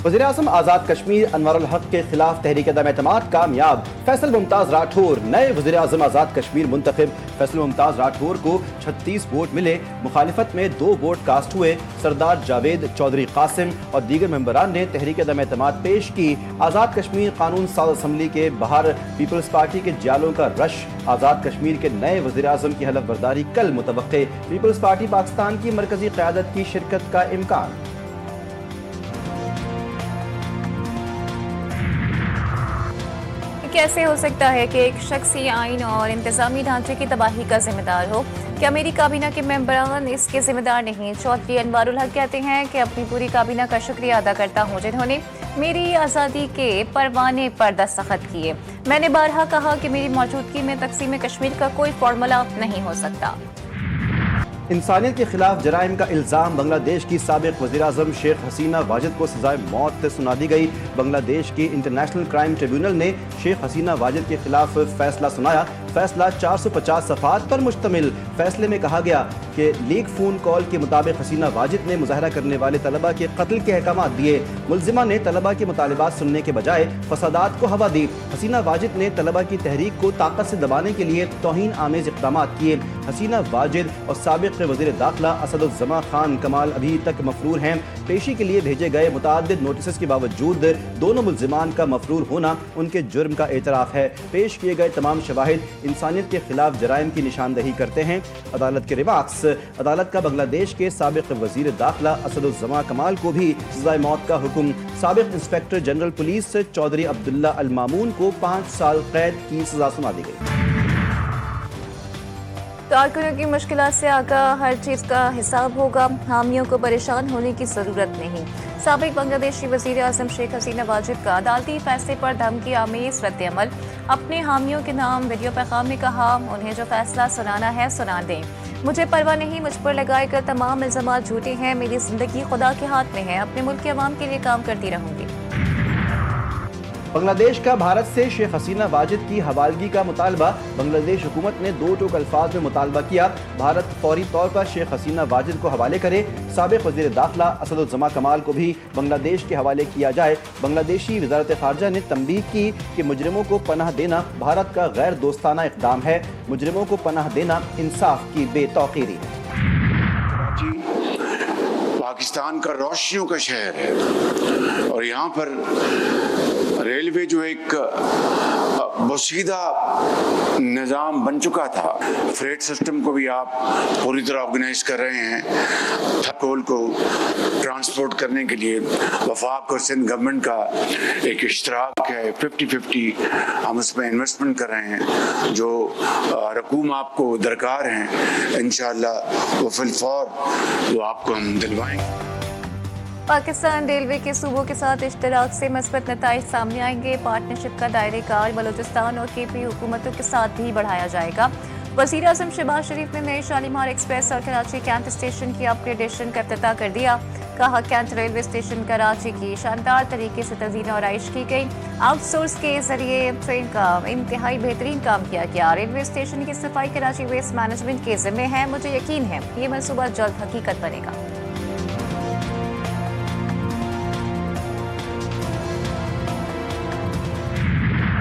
वज़ीर-ए-आज़म आज़ाद कश्मीर अनवर उल हक के खिलाफ तहरीक अदम एतमाद कामयाब। फैसल मुमताज़ राठौर नए वज़ीर-ए-आज़म आज़ाद कश्मीर मुंतखब। फैसल मुमताज़ राठौर को 36 वोट मिले, मुखालिफत में 2 वोट कास्ट हुए। सरदार जावेद चौधरी कासिम और दीगर मेंबरान ने तहरीक अदम एतमाद पेश की। आज़ाद कश्मीर कानून साज असम्बली के बाहर पीपल्स पार्टी के जालों का रश। आज़ाद कश्मीर के नए वज़ीर-ए-आज़म की हलफ बर्दारी कल मुतवक्के। पीपल्स पार्टी पाकिस्तान की मरकजी क़यादत की शिरकत का इम्कान। कैसे हो सकता है कि एक शख्सी आइन और इंतजामी ढांचे की तबाही का जिम्मेदार हो? क्या मेरी काबीना के मेंबरान इसके जिम्मेदार नहीं? चौधरी अनवर उल हक कहते हैं कि अपनी पूरी काबीना का शुक्रिया अदा करता हूँ जिन्होंने मेरी आज़ादी के परवाने पर दस्तखत किए। मैंने बारहा कहा कि मेरी मौजूदगी में तकसीम कश्मीर का कोई फार्मूला नहीं हो सकता। इंसानियत के खिलाफ जराइम का इल्ज़ाम बांग्लादेश की साबिक वज़ीर-ए-आज़म शेख हसीना वाजिद को सजाए मौत सुना दी गई। बांग्लादेश की इंटरनेशनल क्राइम ट्रिब्यूनल ने शेख हसीना वाजिद के खिलाफ फैसला सुनाया। फैसला 450 सफ़हात पर मुश्तमिल। फैसले में कहा गया कि लीक फ़ोन कॉल के मुताबिक हसीना वाजिद ने मुज़ाहरा करने वाले तलबा के कत्ल के अहकामात दिए। मुल्ज़िमा ने तलबा के मुतालिबात सुनने के बजाय फसादात को हवा दी। हसीना वाजिद ने तलबा की तहरीक को ताकत से दबाने के लिए तौहीन आमेज़ इक़दामात किए। हसीना वाजिद और साबिक़ वज़ीर दाखिला असदुज़्ज़मा खान कमाल अभी तक मफरूर हैं। पेशी के लिए भेजे गए मुतअद्दिद नोटिस के बावजूद दोनों मुल्ज़िमान का मफरूर होना उनके जुर्म का एतराफ़ है। पेश किए गए तमाम शवाहिद इंसानियत के खिलाफ जराइम की निशानदही करते हैं। अदालत के रिमार्क्स। अदालत का बांग्लादेश के साबिक़ वज़ीर दाखिला असदुज़्ज़मा कमाल को भी सज़ाए मौत का हुक्म। साबिक़ inspector general police Chaudhry Abdullah Al Mamun को 5 साल कैद की सज़ा सुना दी गई। कारकुनों की मुश्किलात से आगाह, हर चीज़ का हिसाब होगा, हामियों को परेशान होने की ज़रूरत नहीं। साबिक़ बांग्लादेशी वज़ीर-ए-आज़म शेख हसीना वाजिद का अदालती फैसले पर धमकी आमेज़ रद्द-ए-अमल। अपने हामियों के नाम वीडियो पैगाम में कहा, उन्हें जो फैसला सुनाना है सुना दें। मुझे परवाह नहीं, मुझ पर लगाए गए तमाम इल्ज़ामात झूठे हैं। मेरी ज़िंदगी खुदा के हाथ में है, अपने मुल्क के अवाम के लिए काम करती रहूँगी। बांग्लादेश का भारत से शेख हसीना वाजिद की हवालगी का मुतालबा। बांग्लादेश हुकूमत ने 2 टूक अल्फाज में मुतालबा किया। भारत फौरी तौर पर शेख हसीना वाजिद को हवाले करे। साबिक़ वज़ीर दाखिला असदुज़्ज़मा कमाल को भी बांग्लादेश के हवाले किया जाए। बांग्लादेशी वज़ारत ख़ारजा ने तंबीह की कि मुजरिमों को पनाह देना भारत का गैर दोस्ताना इक़दाम है। मुजरिमों को पनाह देना इंसाफ की बेतौक़ीरी है। पाकिस्तान का रोशनियों का शहर है और यहाँ पर रेलवे जो एक बसीदा निज़ाम बन चुका था, फ्रेट सिस्टम को भी आप पूरी तरह ऑर्गेनाइज कर रहे हैं। कोल को ट्रांसपोर्ट करने के लिए वफाक और सिंध गवर्नमेंट का एक इश्तराक है, 50-50 हम उसमें इन्वेस्टमेंट कर रहे हैं। जो रकूम आपको दरकार हैं इंशाअल्लाह वो फिलफौर वो आपको हम दिलवाएंगे। पाकिस्तान रेलवे के सूबों के साथ इश्तराक से मस्बत नताइज सामने आएंगे। पार्टनरशिप का दायरे कार बलूचिस्तान और केपी हुकूमतों के साथ भी बढ़ाया जाएगा। वज़ीर-ए-आज़म शहबाज शरीफ ने नए शालीमार एक्सप्रेस और कराची कैंट स्टेशन की अपग्रेडेशन का इफ्तिताह कर दिया। कहा, कैंट रेलवे स्टेशन कराची की शानदार तरीके से तज़ीन और आइश की गई। आउटसोर्स के जरिए ट्रेन का इंतहाई बेहतरीन काम किया गया। रेलवे स्टेशन की सफाई कराची वेस्ट मैनेजमेंट के ज़िम्मे है। मुझे यकीन है ये मनसूबा जल्द हकीकत बनेगा।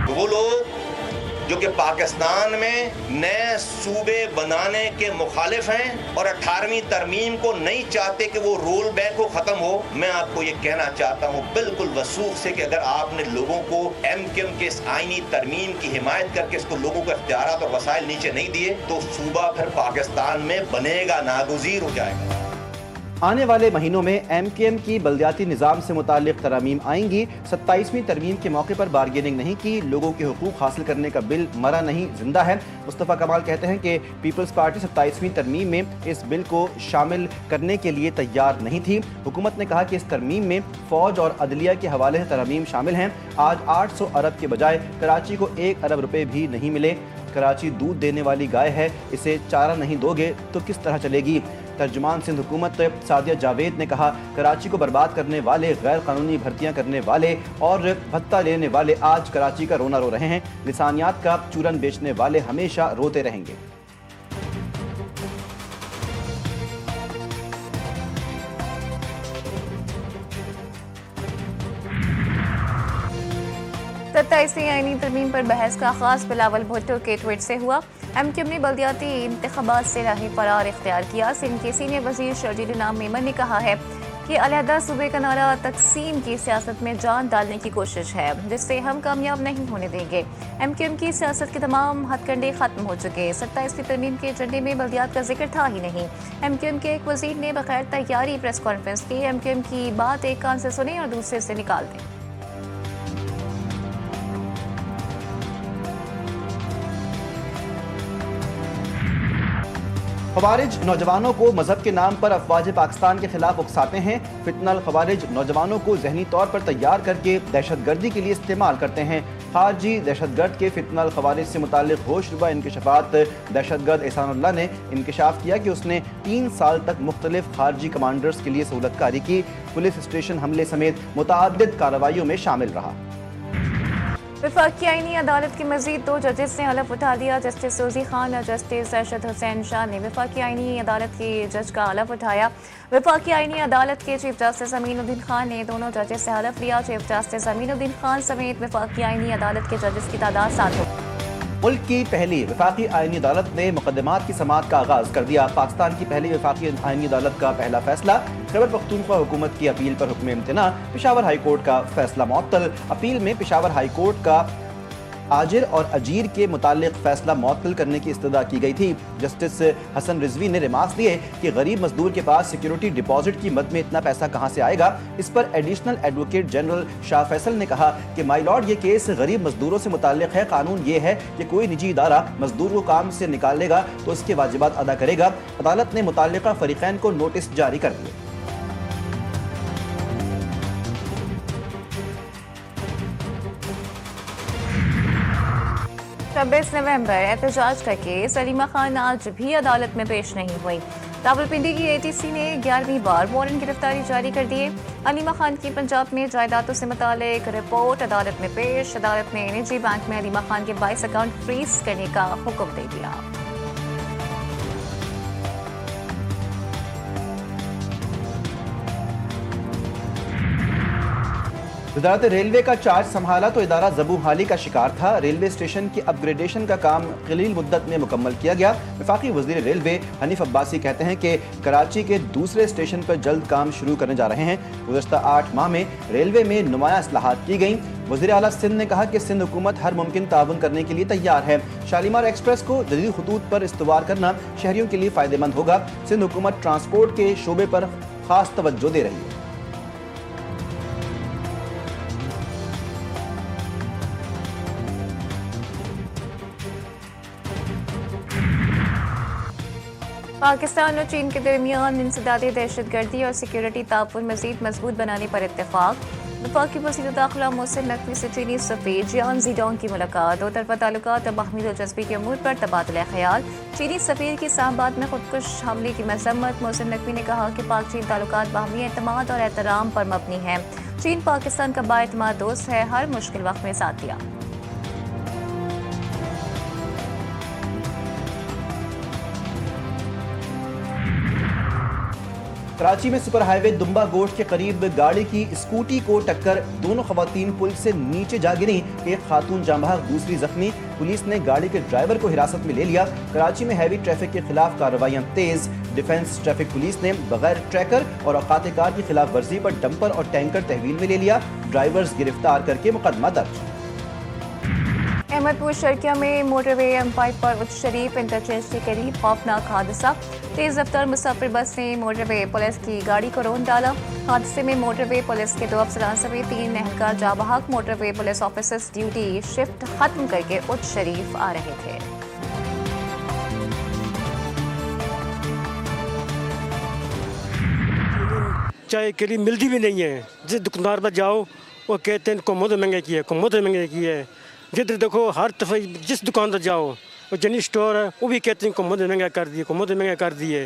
वो लोग जो कि पाकिस्तान में नए सूबे बनाने के मुखालिफ हैं और 18वीं तरमीम को नहीं चाहते कि वो रोल बैक को ख़त्म हो, मैं आपको ये कहना चाहता हूँ बिल्कुल वसूख से कि अगर आपने लोगों को MQM के इस आईनी तरमीम की हिमायत करके इसको लोगों को इख्तियारात और वसाइल नीचे नहीं दिए तो सूबा फिर पाकिस्तान में बनेगा, नागुज़ीर हो जाएगा। आने वाले महीनों में MKM की बल्दियाती निज़ाम से मुताल्लिक़ तरमीम आएंगी। 27वीं तरमीम के मौके पर बारगेनिंग नहीं की। लोगों के हुकूक हासिल करने का बिल मरा नहीं जिंदा है। मुस्तफ़ा कमाल कहते हैं कि पीपल्स पार्टी 27वीं तरमीम में इस बिल को शामिल करने के लिए तैयार नहीं थी। हुकूमत ने कहा कि इस तरमीम में फ़ौज और अदलिया के हवाले से तरमीम शामिल हैं। आज 800 अरब के बजाय कराची को 1 अरब रुपये भी नहीं मिले। कराची दूध देने वाली गाय है, इसे चारा नहीं दोगे तो किस तरह चलेगी। तर्जुमान सिंध हुकूमत सादिया जावेद ने कहा, कराची को बर्बाद करने वाले, गैर कानूनी भर्तियां करने वाले और भत्ता लेने वाले आज कराची का रोना रो रहे हैं। लिसानियात का चूरन बेचने वाले हमेशा रोते रहेंगे। 27वीं आईनी तरमीम पर बहस का आगाज बिलावल भुट्टो के ट्वीट से हुआ। MQM ने बल्दियाती इंतखाबात से राह फरार इख्तियार किया। सिंध के सीनियर वजीर शर्जील इनाम मेमन ने कहा है कि अलहदा सूबे का नारा तकसीम की सियासत में जान डालने की कोशिश है, जिससे हम कामयाब नहीं होने देंगे। MQM की सियासत के तमाम हथकंडे खत्म हो चुके। 27वीं तरमीम के एजेंडे में बल्दियात का जिक्र था ही नहीं। MQM के एक वजीर ने बगैर तैयारी प्रेस कॉन्फ्रेंस की। MQM की बात एक कान से सुने और दूसरे से निकाल दें। खवारिज नौजवानों को मजहब के नाम पर अफवाज पाकिस्तान के खिलाफ उकसाते हैं। फितनल खवारिज नौजवानों को जहनी तौर पर तैयार करके दहशतगर्दी के लिए इस्तेमाल करते हैं। खारजी दहशतगर्द के फितनल खवारिज से मुतालिक होशरुबा इंकशाफात दहशतगर्द एहसानुल्लाह ने इंकशाफ किया कि उसने 3 साल तक मुख्तलिफ खारजी कमांडर्स के लिए सहूलतकारी की। पुलिस स्टेशन हमले समेत मुतअद्दिद कार्रवाइयों में शामिल रहा। वफाकी आईनी अदालत के मजीद 2 जजेस ने हलफ उठा लिया। जस्टिस सोजी खान और जस्टिस अरशद हुसैन शाह ने वफाकी आईनी अदालत के जज का हलफ उठाया। वफाकी आईनी अदालत के चीफ जस्टिस अमीनुद्दीन खान ने दोनों जजेस से हलफ लिया। चीफ जस्टिस अमीनुद्दीन खान समेत वफाकी आईनी अदालत के जजेस की तादाद 7 हो। मुल्क की पहली वफाकी आईनी अदालत ने मुकदमात की समाअत का आगाज कर दिया। पाकिस्तान की पहली वफाकी आईनी अदालत का पहला फैसला। खैबर पख्तूनख्वा हुकूमत की अपील पर हुक्म इम्तना। पेशावर हाई कोर्ट का फैसला मुअत्तल। अपील में पेशावर हाई कोर्ट का आजिर और अजीर के मुतालिक फैसला मुअत्तल करने की इस्तदा की गई थी। जस्टिस हसन रिजवी ने रिमार्क्स दिए कि गरीब मजदूर के पास सिक्योरिटी डिपॉजिट की मद में इतना पैसा कहां से आएगा। इस पर additional advocate general Shah Faisal ने कहा कि माय लॉर्ड, ये केस गरीब मजदूरों से मुताल्लिक है। कानून ये है कि कोई निजी इदारा मजदूर को काम से निकालेगा तो उसके वाजिबात अदा करेगा। अदालत ने मुताल्लिका फरीकैन को नोटिस जारी कर दिए। 26 नवंबर एहतजाज का केस। अलीमा खान आज भी अदालत में पेश नहीं हुई। रावलपिंडी की ATC ने 11वीं बार वारंट गिरफ्तारी जारी कर दिए। अलीमा खान की पंजाब में जायदादों से मुतालिक रिपोर्ट अदालत में पेश। अदालत ने निजी बैंक में अलीमा खान के 22 अकाउंट फ्रीज करने का हुक्म दे दिया। वज़ारत रेलवे का चार्ज संभाला तो इदारा ज़बू हाली का शिकार था। रेलवे स्टेशन की अपग्रेडेशन का काम कलील मुद्दत में मुकम्मल किया गया। वफाकी वज़ीर रेलवे हनीफ अब्बासी कहते हैं कि कराची के दूसरे स्टेशन पर जल्द काम शुरू करने जा रहे हैं। गुज़श्ता 8 माह में रेलवे में नुमाया इस्लाहात की गई। वज़ीर आला सिंध ने कहा कि सिंध हुकूमत हर मुमकिन ताउन करने के लिए तैयार है। शालीमार एक्सप्रेस को जदीद खतूत पर इस्तवार करना शहरियों के लिए फ़ायदेमंद होगा। सिंध हुकूमत ट्रांसपोर्ट के शोबे पर खास तवज्जो दे रही है। पाकिस्तान और चीन के दरमियान इंसदादी दहशतगर्दी और सिक्योरिटी ताउन मज़ीद मजबूत बनाने पर इत्तेफाक। वफाकी वज़ीर दाखिला मोहसिन नकवी से चीनी सफ़ीर जियान ज़ीडोंग की मुलाकात। दो तरफ़ा ताल्लुकात और बाहमी दिलचस्पी के अमूर पर तबादला ख्याल। चीनी सफ़ीर की इस्लामाबाद में खुदकुश हमले की मज़म्मत। मोहसिन नकवी ने कहा कि पाक चीन ताल्लुकात बाहमी एतमाद और एहतराम पर मबनी हैं। चीन पाकिस्तान का बाएतमाद दोस्त है, हर मुश्किल वक्त में साथ दिया। कराची में सुपर हाईवे दुम्बा गोश्त के करीब गाड़ी की स्कूटी को टक्कर। दोनों खवातीन पुल से नीचे जा गिरी। एक खातून जांबहक, दूसरी जख्मी। पुलिस ने गाड़ी के ड्राइवर को हिरासत में ले लिया। कराची में हैवी ट्रैफिक के खिलाफ कार्रवाइयां तेज। डिफेंस ट्रैफिक पुलिस ने बगैर ट्रैकर और औकात कार की खिलाफ वर्जी पर डंपर और टैंकर तहवील में ले लिया। ड्राइवर्स गिरफ्तार करके मुकदमा दर्ज। अहमदपुर शर्किया में मोटरवे M5 पर उच्च शरीफ इंटरचेंज के करीब खौफनाक हादसा। तेज रफ्तार मुसाफिर बस ने मोटरवे पुलिस की गाड़ी को रौंद डाला। हादसे में मोटरवे पुलिस के 2 अफसरान समेत 3 एहलकार जाँ बहक। Motorway police officers duty shift खत्म करके उच्च शरीफ आ रहे थे। चाय के लिए मिलती भी नहीं है। जिस दुकानदार पर जाओ वो कहते हैं कोमोदे महंगे की है, कोमोदे महंगे की है। जिधर देखो हर दफ़ा जिस दुकान पर जाओ वो जनरल स्टोर है वो भी कहते हैं कोमोदे महंगा कर दिए, कोमोदे महंगा कर दिए।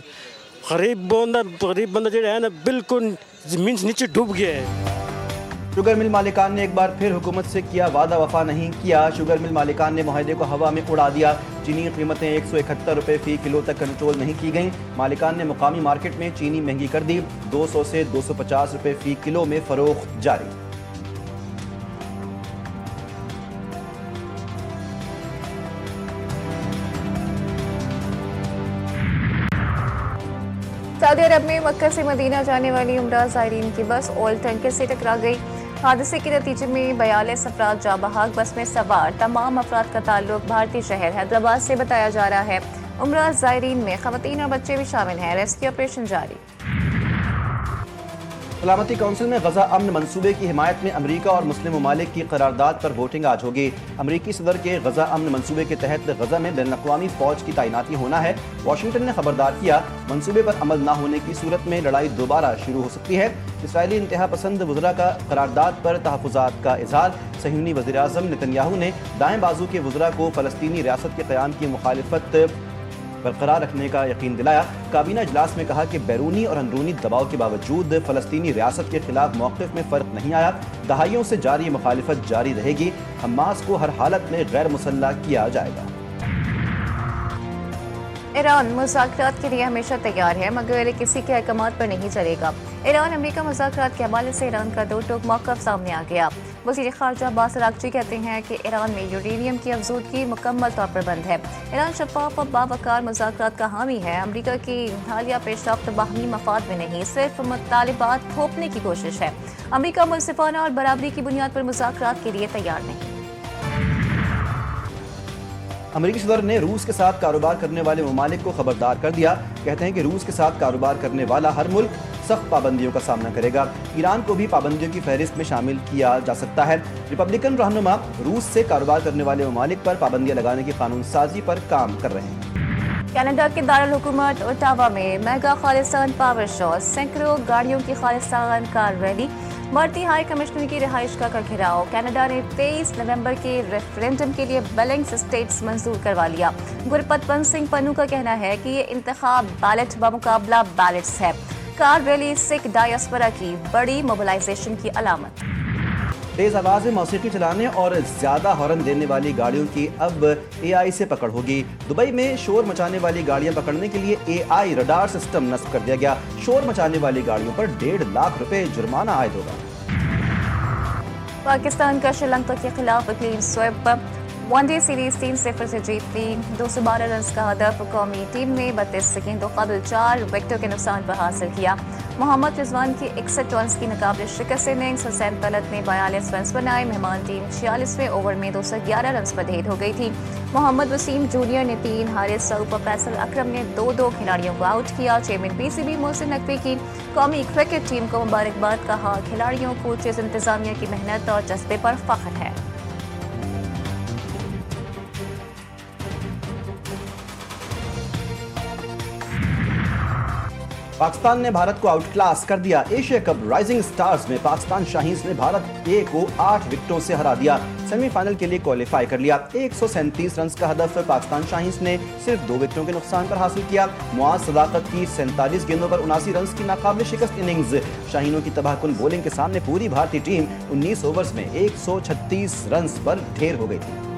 गरीब बंदा जो है ना बिल्कुल ज़मीन से नीचे डूब गया है। शुगर मिल मालिकान ने एक बार फिर हुकूमत से किया वादा वफा नहीं किया। शुगर मिल मालिकान ने मुआहदे को हवा में उड़ा दिया। चीनी की कीमतें 171 रुपये फ़ी किलो तक कंट्रोल नहीं की गईं। मालिकान ने मुकामी मार्केट में चीनी महंगी कर दी। 200 से 250 रुपये फ़ी किलो में फ़रोख्त जारी। सऊदी अरब में मक्का से मदीना जाने वाली उम्रा ज़ायरीन की बस ऑयल टैंकर से टकरा गई। हादसे के नतीजे में 42 अफराद जाँ बहक। बस में सवार तमाम अफराद का ताल्लुक भारतीय शहर हैदराबाद से बताया जा रहा है। उम्रा ज़ायरीन में ख़वातीन और बच्चे भी शामिल हैं। रेस्क्यू ऑपरेशन जारी। सलामती कौंसिल में गजा अमन मंसूबे की हिमायत में अमरीका और मुस्लिम ममालिक की करारदाद पर वोटिंग आज होगी। अमरीकी सदर के गजा अमन मंसूबे के तहत गजा में बैनुल-अक़वामी फौज की तैनाती होना है। वाशिंगटन ने खबरदार किया, मंसूबे पर अमल न होने की सूरत में लड़ाई दोबारा शुरू हो सकती है। इसराइली इंतहा पसंद वज़रा का करारदाद पर तहफ़्फ़ुज़ात का इज़हार। सहयूनी वज़ीर-ए-आज़म नेतन्याहू ने दाएं बाजू के वज़रा को फ़लस्तीनी रियासत के क़याम की मुखालिफत बरकरार रखने का यकीन दिलाया। काबीना इजलास में कहा कि बैरूनी और अंदरूनी दबाव के बावजूद फ़लस्तीनी रियासत के खिलाफ मौक़िफ़ में फ़र्क नहीं आया। दहाइयों से जारी मुखालिफत जारी रहेगी। हमास को हर हालत में गैर मुसल्लह किया जाएगा। ईरान मुज़ाकरात के लिए हमेशा तैयार है, मगर किसी के अहकामात पर नहीं चलेगा। ईरान अमेरिका मुज़ाकरात के हवाले से ईरान का दो टोक मौक़िफ़ सामने आ गया। वज़ीर ख़ारजा अब्बास अराग़ची कहते हैं कि ईरान में यूरेनियम की अफज़ूदगी मुकम्मल तौर पर बंद है। ईरान शफ़ाफ़ और बावकार मुज़ाकरात का हामी है। अमरीका की हालिया पेशरफ्त बाहमी मफाद में नहीं, सिर्फ मुतालिबात थोपने की कोशिश है। अमरीका मुनसिफ़ाना और बराबरी की बुनियाद पर मुज़ाकरात के लिए तैयार नहीं। अमरीकी सदर ने रूस के साथ कारोबार करने वाले ममालिक को खबरदार कर दिया। कहते हैं कि रूस के साथ कारोबार करने वाला हर मुल्क सख्त पाबंदियों का सामना करेगा। ईरान को भी पाबंदियों की फहरिस्त में शामिल किया जा सकता है। रिपब्लिकन रहनुमा रूस से कारोबार करने वाले ममालिक पर पाबंदियां लगाने की कानून साजी पर काम कर रहे हैं। कनाडा के दारुल हुकूमत ओटावा में मेगा खालिस्तान पावर शो, सैकड़ों गाड़ियों की खालिस्तान कार रैली, भारतीय हाई कमिश्नर की रिहाइश का घेराव। कनाडा ने 23 नवंबर के रेफरेंडम के लिए बैलेंस स्टेट्स मंजूर करवा लिया। गुरपतवंत सिंह पन्नू का कहना है कि ये इंतखाब बैलेट बमुकाबला बैलेट्स है। कार रैली सिख डायस्पोरा की बड़ी मोबिलाइजेशन की अलामत। तेज आवाज में मौसीकी चलाने और ज्यादा हॉर्न देने वाली गाड़ियों की अब AI से पकड़ होगी। दुबई में शोर मचाने वाली गाड़ियां पकड़ने के लिए AI रडार सिस्टम नस्ब कर दिया गया। शोर मचाने वाली गाड़ियों पर 1.5 लाख रुपए जुर्माना आयद होगा। पाकिस्तान का श्रीलंका के खिलाफ क्लीन स्वीप, वनडे सीरीज 3-0 से जीत ली। 212 रन का हदफ कौमी टीम ने 32 सेकंड कबल 4 विकेटों के नुकसान पर हासिल किया। मोहम्मद रिजवान की 61 रन की नाकाबिल शिकस्त इनिंग्स। हुसैन तलत ने 42 रन बनाए। मेहमान टीम 46वें ओवर में 211 रन पर ढेर हो गई थी। मोहम्मद वसीम जूनियर ने 3, हारिस सऊद और फैसल अकरम ने 2-2 खिलाड़ियों को आउट किया। चेयरमैन PCB मोहसिन नकवी की कौमी क्रिकेट टीम को मुबारकबाद कहा। खिलाड़ियों, कोचेज, इंतजामिया की मेहनत और जज्बे पर फख्र है। पाकिस्तान ने भारत को आउटक्लास कर दिया। एशिया कप राइजिंग स्टार्स में पाकिस्तान शाहीन्स ने भारत ए को 8 विकेटों से हरा दिया। सेमीफाइनल के लिए क्वालिफाई कर लिया। 137 रन का हदफ पाकिस्तान शाहीन्स ने सिर्फ 2 विकेटों के नुकसान पर हासिल किया। मुआज सदाकत की 47 गेंदों पर 79 रन की नाकाबिल शिकस्त इनिंग्स। शाहीनों की तबाहकुन बॉलिंग के सामने पूरी भारतीय टीम 19 ओवर्स में 136 रन पर ढेर हो गई थी।